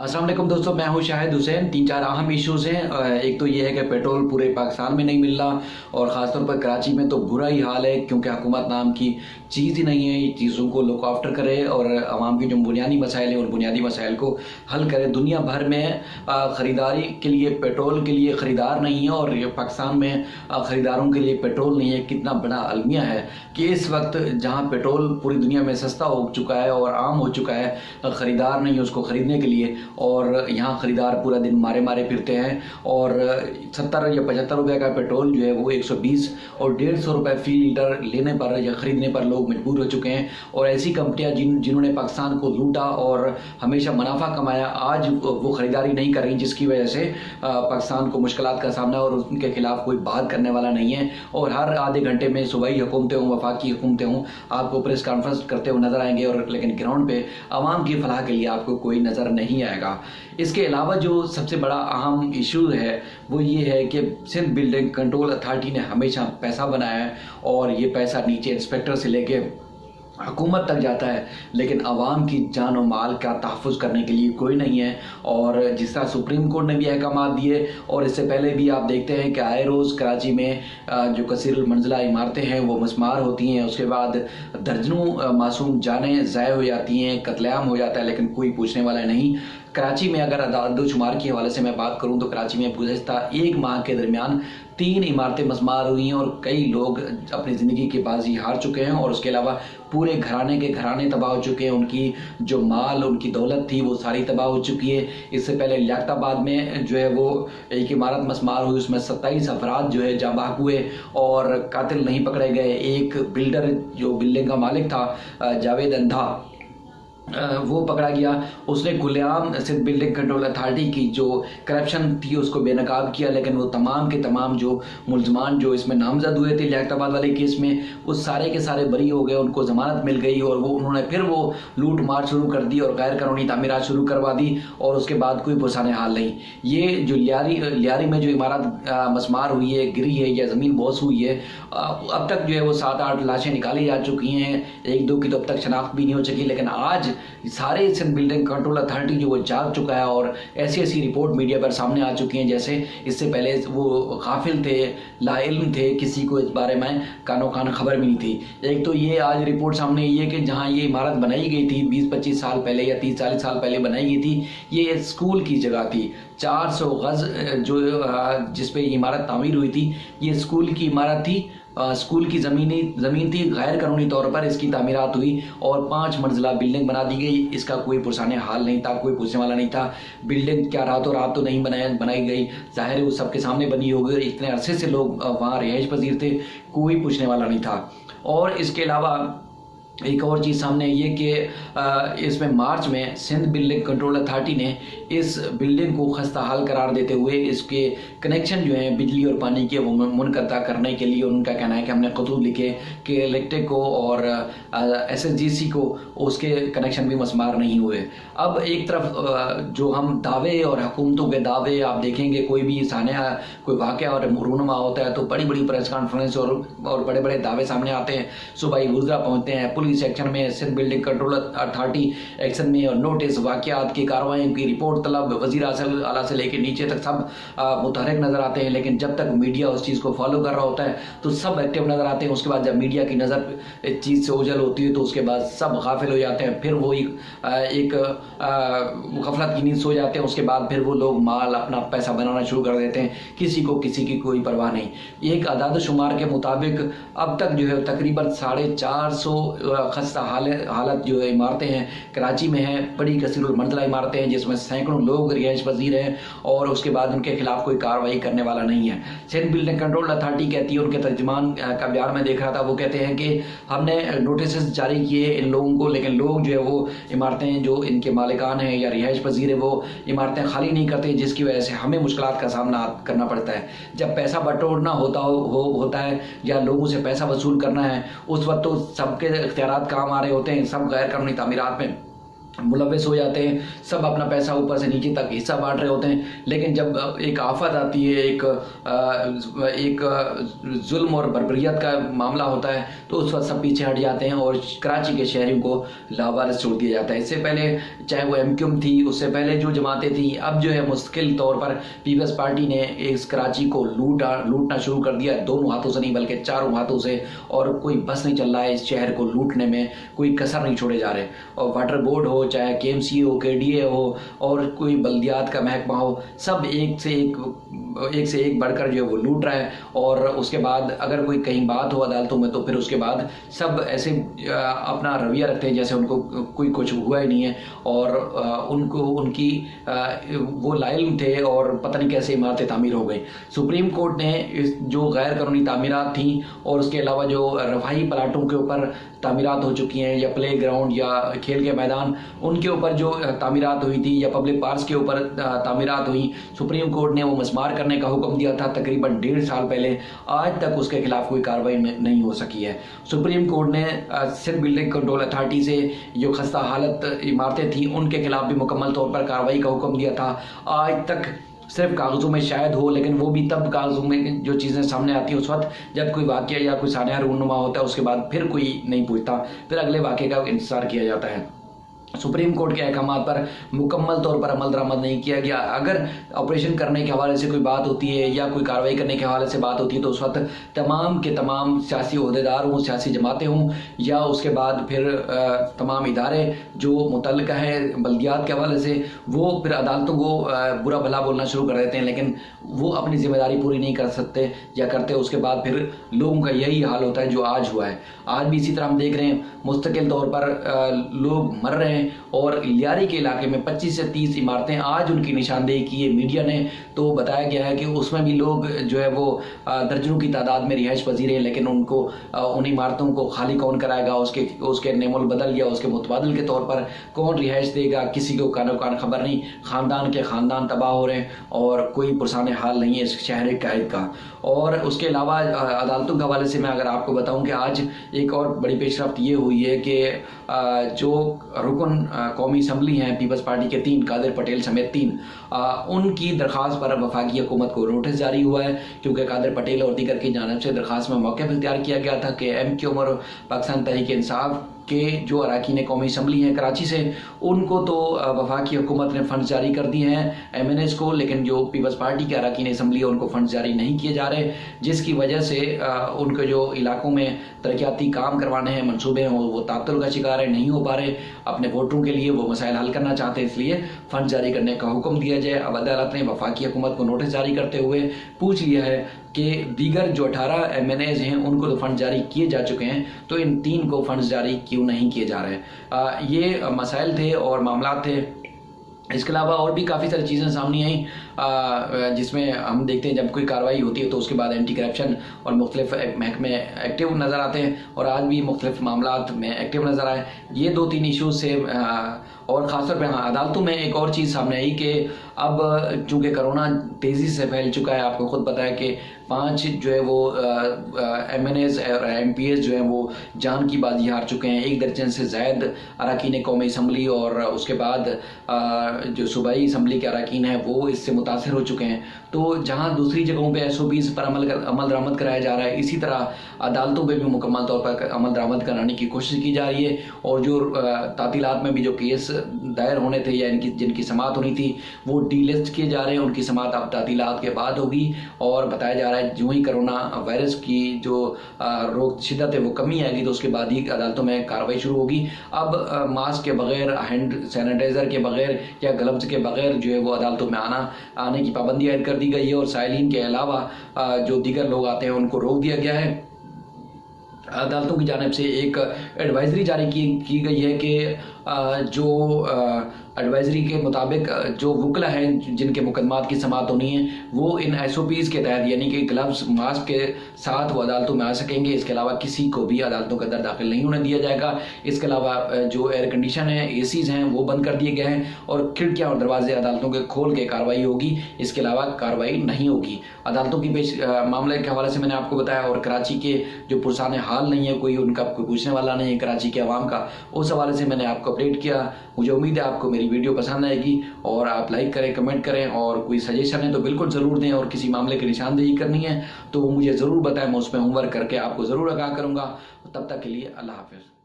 अस्सलाम वालेकुम दोस्तों, मैं हूं शाहिद हुसैन। तीन चार अहम इश्यूज हैं। एक तो ये है कि पेट्रोल पूरे पाकिस्तान में नहीं मिल रहा और ख़ासतौर पर कराची में तो बुरा ही हाल है, क्योंकि हुकूमत नाम की चीज़ ही नहीं है ये चीज़ों को लुक आफ्टर करे और आवाम की जो बुनियादी मसाइल हैं उन बुनियादी मसाइल को हल करे। दुनिया भर में ख़रीदारी के लिए पेट्रोल के लिए ख़रीदार नहीं है और पाकिस्तान में ख़रीदारों के लिए पेट्रोल नहीं है। कितना बड़ा अलमिया है कि इस वक्त जहाँ पेट्रोल पूरी दुनिया में सस्ता हो चुका है और आम हो चुका है, ख़रीदार नहीं है उसको ख़रीदने के लिए, और यहाँ ख़रीदार पूरा दिन मारे मारे फिरते हैं। और 70 या 75 रुपये का पेट्रोल जो है वो 120 और 150 रुपये फी लीटर लेने पर या ख़रीदने पर लोग मजबूर हो चुके हैं। और ऐसी कंपनियाँ जिन्होंने पाकिस्तान को लूटा और हमेशा मुनाफा कमाया, आज वो ख़रीदारी नहीं कर रही, जिसकी वजह से पाकिस्तान को मुश्किलात का सामना और उनके खिलाफ कोई बात करने वाला नहीं है। और हर आधे घंटे में सूबाई हुकूमतें हों, वफाकी हुकूमतें हों, आपको प्रेस कॉन्फ्रेंस करते हुए नजर आएंगे, और लेकिन ग्राउंड पे आवाम की फलाह के लिए आपको कोई नज़र नहीं आएगा। इसके अलावा जो सबसे बड़ा अहम इशू है वो ये है कि सिंध बिल्डिंग कंट्रोल अथॉरिटी ने हमेशा पैसा बनाया है और ये पैसा नीचे इंस्पेक्टर से लेके हुकूमत तक जाता है, लेकिन आवाम की जान और माल का तहफ़्फ़ुज़ करने के लिए कोई नहीं है। और जिस तरह सुप्रीम कोर्ट ने भी अहकाम दिए और इससे पहले भी आप देखते हैं कि आए रोज़ कराची में जो कसीरुल मंजिला इमारतें हैं वो मस्मार होती हैं, उसके बाद दर्जनों मासूम जानें ज़ाय हो जाती हैं, कत्लेआम हो जाता है, लेकिन कोई पूछने वाला नहीं। कराची में अगर अददोशुमार के हवाले से मैं बात करूं तो कराची में गुज़श्ता एक माह के दरमियान 3 इमारतें मस्मार हुई हैं और कई लोग अपनी ज़िंदगी की बाजी हार चुके हैं। और उसके अलावा पूरे घराने के घराने तबाह हो चुके हैं, उनकी जो माल उनकी दौलत थी वो सारी तबाह हो चुकी है। इससे पहले लियाकताबाद में जो है वो एक इमारत मस्मार हुई, उसमें 27 अफराद जो है जाँ बहक हुए और कातिल नहीं पकड़े गए। एक बिल्डर जो बिल्डिंग का मालिक था जावेद अंधा, वो पकड़ा गया। उसने खुलेआम सिंध बिल्डिंग कंट्रोल अथॉरिटी की जो करप्शन थी उसको बेनकाब किया, लेकिन वो तमाम के तमाम जो मुलजमान जो इसमें नामजद हुए थे लियाकताबाद वाले केस में, वो सारे के सारे बरी हो गए, उनको जमानत मिल गई और वो उन्होंने फिर वो लूट मार शुरू कर दी और गैर कानूनी तामीरात शुरू करवा दी और उसके बाद कोई पुरसाने हाल नहीं। ये जो लियारी में जो इमारत मस्मार हुई है, गिरी है या ज़मीन बोस हुई है, अब तक जो है वो 7-8 लाशें निकाली जा चुकी हैं, 1-2 की तो अब तक शनाख्त भी नहीं हो सकी। लेकिन आज सारे सिंध बिल्डिंग कंट्रोल अथॉरिटी जो वो जाग चुका है और ऐसी ऐसी रिपोर्ट मीडिया पर सामने आ चुकी हैं जैसे इससे पहले वो गाफिल थे, लाइल्म थे, किसी को इस बारे में कानो कान खबर भी नहीं थी। एक तो ये आज रिपोर्ट सामने ये कि जहाँ ये इमारत बनाई गई थी 20-25 साल पहले या 30-40 साल पहले बनाई गई थी, ये स्कूल की जगह थी। 400 गज जो जिसपे इमारत तामीर हुई थी, ये स्कूल की इमारत थी, स्कूल की ज़मीन थी। गैर कानूनी तौर पर इसकी तामीरात हुई और 5 मंजिला बिल्डिंग बना दी गई। इसका कोई पुरसाने हाल नहीं था, कोई पूछने वाला नहीं था। बिल्डिंग क्या रातों रात तो नहीं बनाई गई, जाहिर है वो सबके सामने बनी होगी। इतने अरसे से लोग वहाँ रिहाइश पजीर थे, कोई पूछने वाला नहीं था। और इसके अलावा एक और चीज़ सामने ये कि इसमें मार्च में सिंध बिल्डिंग कंट्रोल अथॉरिटी ने इस बिल्डिंग को खस्ता हाल करार देते हुए इसके कनेक्शन जो हैं बिजली और पानी के वो मुनक़ता करने के लिए उनका कहना है कि हमने खतूत लिखे कि इलेक्ट्रिक को और SSGC को उसके कनेक्शन भी मस्मार नहीं हुए। अब एक तरफ जो हम दावे और हुकूमतों के दावे आप देखेंगे, कोई भी सानिया कोई वाक़या और रूनुमा होता है तो बड़ी बड़ी प्रेस कॉन्फ्रेंस और बड़े बड़े दावे सामने आते हैं, सूबाई वुज़रा पहुँचते हैं, पुलिस एक्शन में, Sindh building control authority action में, और नोटिस वाक़यात की कार्रवाई की रिपोर्ट तलब वज़ीर आला से लेकर नीचे तक सब मुतहरक नज़र आते हैं। लेकिन जब तक मीडिया उस चीज़ को फॉलो कर रहा होता है तो सब एक्टिव नज़र आते हैं। उसके बाद जब मीडिया की नज़र इस चीज़ से ओझल होती है तो उसके बाद सब गाफिल हो जाते हैं, फिर वो एक गफलत की नींद सो जाते हैं। उसके बाद फिर वो लोग माल अपना पैसा बनाना शुरू कर देते हैं, किसी की कोई परवाह नहीं। एक अदाद शुमार के मुताबिक अब तक जो है तकरीबन 450 खस्ता हालत जो है इमारतें हैं कराची में हैं, बड़ी कसीरुल मंजिला इमारतें हैं जिसमें सैकड़ों लोग रिहाइश पजीर हैं और उसके बाद उनके खिलाफ कोई कार्रवाई करने वाला नहीं है। सिंध बिल्डिंग कंट्रोल अथॉरिटी कहती है, उनके तर्जुमान का बयान में देख रहा था, वो कहते हैं कि हमने नोटिस जारी किए इन लोगों को, लेकिन लोग जो है वो इमारतें जो इनके मालिकान हैं या रिहाइश पजीर है वो इमारतें खाली नहीं करते, जिसकी वजह से हमें मुश्किलात का सामना करना पड़ता है। जब पैसा बटोरना होता है या लोगों से पैसा वसूल करना है, उस वक्त तो सबके इख्तियारात काम आ रहे होते हैं, सब गैर कानूनी तामीरात में मुलविस हो जाते हैं, सब अपना पैसा ऊपर से नीचे तक हिस्सा बांट रहे होते हैं। लेकिन जब एक आफत आती है, एक जुल्म और बर्बरियत का मामला होता है, तो उस वक्त सब पीछे हट जाते हैं और कराची के शहरियों को लावारिस छोड़ दिया जाता है। इससे पहले चाहे वो MQM थी, उससे पहले जो जमातें थी, अब जो है मुस्तकिल तौर पर पीपल्स पार्टी ने इस कराची को लूटना शुरू कर दिया, दोनों हाथों से नहीं बल्कि चारों हाथों से, और कोई बस नहीं चल रहा है इस शहर को लूटने में, कोई कसर नहीं छोड़े जा रहे। और वाटर बोर्ड हो, चाहे KMC हो, KDA हो, और कोई बल्दियात का महकमा हो, सब एक से एक बढ़कर जो है वो लूट रहा है। और उसके बाद अगर कोई कहीं बात हो अदालतों में, तो फिर उसके बाद सब ऐसे अपना रवैया रखते हैं जैसे उनको कोई कुछ हुआ ही नहीं है, और उनको उनकी वो लाइल थे और पता नहीं कैसे इमारतें तामीर हो गई। सुप्रीम कोर्ट ने जो गैर कानूनी तामीरात थी और उसके अलावा जो रफाही प्लाटों के ऊपर तामीरात हो चुकी हैं, या प्ले ग्राउंड या खेल के मैदान, उनके ऊपर जो तामीरात हुई थी, या पब्लिक पार्क्स के ऊपर तामीरात हुई, सुप्रीम कोर्ट ने वो मस्मार करने का हुक्म दिया था तकरीबन 1.5 साल पहले। आज तक उसके खिलाफ कोई कार्रवाई नहीं हो सकी है। सुप्रीम कोर्ट ने सिंध बिल्डिंग कंट्रोल अथॉरिटी से जो खस्ता हालत इमारतें थी उनके खिलाफ भी मुकम्मल तौर पर कार्रवाई का हुक्म दिया था। आज तक सिर्फ कागजों में शायद हो, लेकिन वो भी तब कागजों में जो चीज़ें सामने आती हैं उस वक्त जब कोई वाकया या कोई सानिया रूनुमा होता है, उसके बाद फिर कोई नहीं पूछता, फिर अगले वाकये का इंतजार किया जाता है। सुप्रीम कोर्ट के अहकाम पर मुकम्मल तौर पर अमल दरामद नहीं किया गया। अगर ऑपरेशन करने के हवाले से कोई बात होती है या कोई कार्रवाई करने के हवाले से बात होती है, तो उस वक्त तमाम के तमाम सियासी ओहदेदार हों, सियासी जमातें हों, या उसके बाद फिर तमाम इदारे जो मुतल्लिका हैं बल्दियात के हवाले से, वो फिर अदालतों को बुरा भला बोलना शुरू कर देते हैं, लेकिन वो अपनी जिम्मेदारी पूरी नहीं कर सकते या करते। उसके बाद फिर लोगों का यही हाल होता है जो आज हुआ है। आज भी इसी तरह हम देख रहे हैं, मुस्तकिल तौर पर लोग मर रहे हैं, और लियारी के इलाके में 25 से 30 इमारतें आज उनकी निशानदेही की है मीडिया ने, तो बताया गया है कि उसमें भी लोग जो है वो दर्जनों की तादाद में रिहाइश पजीर हैं, लेकिन उनको उन इमारतों को खाली कौन कराएगा, उसके नेमुल बदल या उसके मुतबादिल के तौर पर कौन रिहाइश देगा, किसी को कानो कान खबर नहीं। खानदान के खानदान तबाह हो रहे हैं और कोई पुरसाने हाल नहीं है इस शहर कायद का। और उसके अलावा अदालतों के हवाले से मैं अगर आपको बताऊं कि आज एक और बड़ी पेशरफ्त ये हुई है कि जो रुकन कौमी असम्बली हैं पीपल्स पार्टी के 3, कादिर पटेल समेत 3, उनकी दरख्वास्त पर वफाकी हुकूमत को नोटिस जारी हुआ है, क्योंकि कादिर पटेल और दीगर की जानिब से दरख्वास्त में मौक़िफ़ इख्तियार किया गया था कि MQM और पाकिस्तान तहरीक इंसाफ के जो अरकान कौमी असम्बली हैं कराची से, उनको तो वफाकी हुकूमत ने फंड जारी कर दिए हैं MNAs को, लेकिन जो पीपल्स पार्टी के अरकान असम्बली है उनको फंड जारी नहीं किए जा रहे, जिसकी वजह से उनके जो इलाकों में तरक्याती काम करवाने हैं मनसूबे हैं वो तातुल का शिकार है, नहीं हो पा रहे। अपने वोटरों के लिए वो मसाइल हल करना चाहते हैं, इसलिए फंड जारी करने का हुक्म दिया जाए। अब अदालत ने वफाकी हुकूमत को नोटिस जारी करते हुए पूछ लिया है कि दीगर जो 18 MNAs हैं उनको तो फंड जारी किए जा चुके हैं, तो इन 3 को फंड जारी क्यों नहीं किए जा रहे। ये मसाइल थे और मामला थे। इसके अलावा और भी काफ़ी सारी चीज़ें सामने आई, जिसमें हम देखते हैं जब कोई कार्रवाई होती है तो उसके बाद एंटी करप्शन और मुख्तलिफ महकमे एक्टिव नज़र आते हैं, और आज भी मुख्तलिफ मामलात में एक्टिव नज़र आए। ये 2-3 इशूज़ से और ख़ासतौर पर अदालतों में एक और चीज़ सामने आई कि अब चूँकि कोरोना तेज़ी से फैल चुका है, आपको खुद पता है कि 5 जो है वो MNAs और MPs जो हैं वो जान की बाजी हार चुके हैं। 1 दर्जन से ज़ायद अरकान कौमी असम्बली और उसके बाद जो सूबाई असम्बली के अरकान हैं वो इससे मुतासर हो चुके हैं। तो जहाँ दूसरी जगहों पे SOPs पर अमल दरामद कराया जा रहा है, इसी तरह अदालतों पे भी मुकम्मल तौर पर अमल दरामद कराने की कोशिश की जा रही है। और जो तातीलात में भी जो केस दायर होने थे या जिनकी समाअत होनी थी वो डीलिस्ट किए जा रहे हैं, उनकी समाअत अब तातीलात के बाद होगी। और बताया जा रहा है जो ही कोरोना वायरस की जो रोग शिद्दत है वो कमी आएगी तो उसके बाद ही अदालतों में कार्रवाई शुरू होगी। अब मास्क के बगैर, हैंड सैनिटाइजर के बगैर या ग्लव्स के बगैर जो है वो अदालतों में आने की पाबंदी आयद कर दी गई है, और साइलिन के अलावा जो दीगर लोग आते हैं उनको रोक दिया गया है। अदालतों की जानिब से एक एडवाइजरी जारी की गई है कि जो एडवाइजरी के मुताबिक जो वकला हैं जिनके मुकदमात की समाअत होनी है वो इन SOPs के तहत यानी कि ग्लव्स मास्क के साथ वो अदालतों में आ सकेंगे। इसके अलावा किसी को भी अदालतों के अंदर दाखिल नहीं होने दिया जाएगा। इसके अलावा जो एयर कंडीशन है, ACs हैं वो बंद कर दिए गए हैं, और खिड़कियाँ और दरवाजे अदालतों के खोल के कार्रवाई होगी। इसके अलावा कार्रवाई नहीं होगी। अदालतों की मामले के हवाले से मैंने आपको बताया, और कराची के जो पुरसाने हाल नहीं है, कोई उनका कोई पूछने वाला नहीं है कराची के अवाम का, उस हवाले से मैंने आपको अपडेट किया। मुझे उम्मीद है आपको मेरी वीडियो पसंद आएगी और आप लाइक करें, कमेंट करें, और कोई सजेशन है तो बिल्कुल ज़रूर दें, और किसी मामले की निशानदेही करनी है तो मुझे ज़रूर बताएं, मैं उसमें होमवर्क करके आपको ज़रूर आगाह करूँगा। तब तक के लिए अल्लाह हाफिज़।